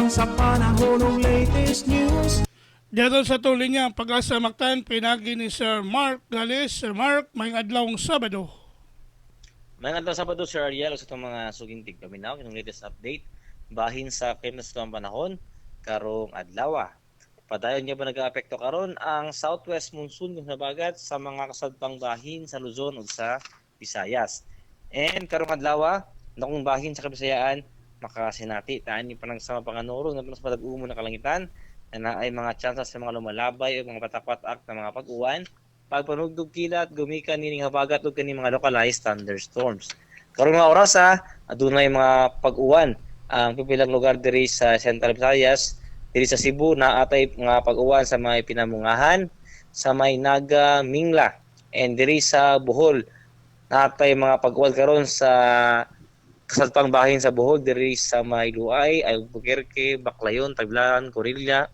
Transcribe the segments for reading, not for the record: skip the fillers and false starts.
Gikan sa panahon ng latest news. Dito sa tuloy niya, Pag-asa Mactan, pinagi ni Sir Mark Gales. Sir Mark, may adlawng Sabado. May nga Sabado, Sir Ariel, sa itong mga suging tigpaminaw, yung latest update, bahin sa kinas ng panahon, karong adlaw. Padayon niya ba nag-aapekto karon ang southwest monsoon ng nabagat sa mga kasadpang bahin sa Luzon ug sa Visayas. And karong adlaw, nakong bahin sa Kabisayaan, makasinati, taan ni panang sa panganuro, na mas madag-umo na kalangitan, na ay mga chances sa mga lumalabay o mga patak-patak na mga pag-uwan, pagpanugdog kilat, gumikan nining habagat o kani mga localized thunderstorms. Karong mga oras adunay mga pag-uwan ang pipilang lugar diri sa Central Visayas, diri sa Cebu na atay mga pag-uwan sa may Pinamungahan, sa may Naga, Mingla, and diri sa Bohol na atay mga pag-uwan karon sa kasadpang bahin sa Bohol, diri sa may Luay, Albuquerque, Baclayon, Tagbilaran, Corilla,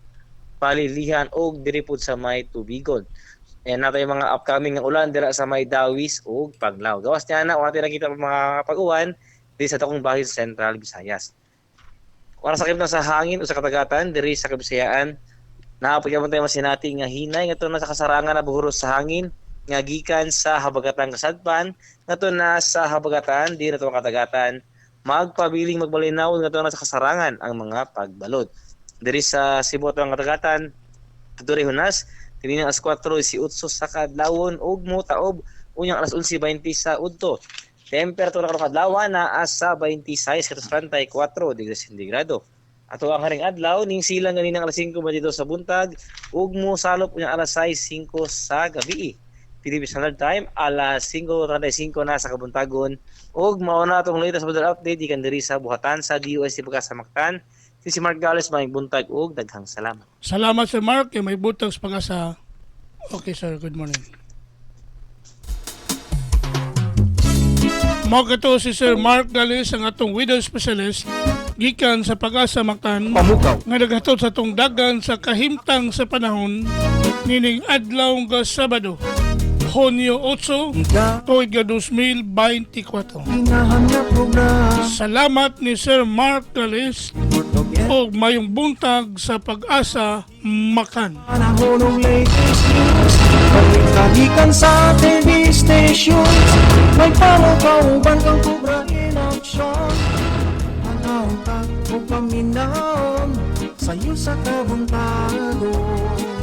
Palilihan o diri pud sa may Tubigon. And natay mga upcoming nga ulan dira sa may Dawis ug Paglaw. Gawas niya na wala nakita mga pag-uwan diri sa takong bahin sa Central Visayas. Para sa na sa hangin o sa katagatan diri sa Kabisayaan, naapagyaman tayo masinati nga hinay nga na sa kasarangan na buhuros sa hangin nga gikan sa habagatan kasadpan ngadto na sa habagatan diri sa katagatan magpabiling magbalinaw ngadto na sa kasarangan ang mga pagbalod. Diri sa Cebu at katagatan diri hunas kini alas 4:18 sa kadlawon ug motaob unyang alas 11:20 sa udto. Temperatura karong adlaw na asa 26 katos 34 degrees Centigrado. Ato ang haring adlaw ning silang ganinang alas 5 dito sa buntag ug mosalop unyang alas 6:05 sa gabi. Philippine Standard Time alas 5:35 na sa kabuntagon ug mao na atong latest weather update ikan diri sa buhatan sa DOST Pag-asa Mactan. Si Mark Gales, may buntag ug daghang salamat. Salamat Sir Mark, kay may butang sa Pag-asa. Okay sir, good morning. Mao kato si Sir Mark Gales ang atong weather specialist gikan sa Pag-asa Mactan nga naghatod sa atong dagan sa kahimtang sa panahon nining adlaw nga Sabado, Hunyo 8, tuig 2024. Hinahanap programa. Salamat ni Sir Mark Gales o mayong buntag sa Pag-asa Mactan. Panahon ng latest news. Gikan sa TV stations. May palukauban kang kubra in action. Panahon ka o paminaw sa'yo sa kabuntagon.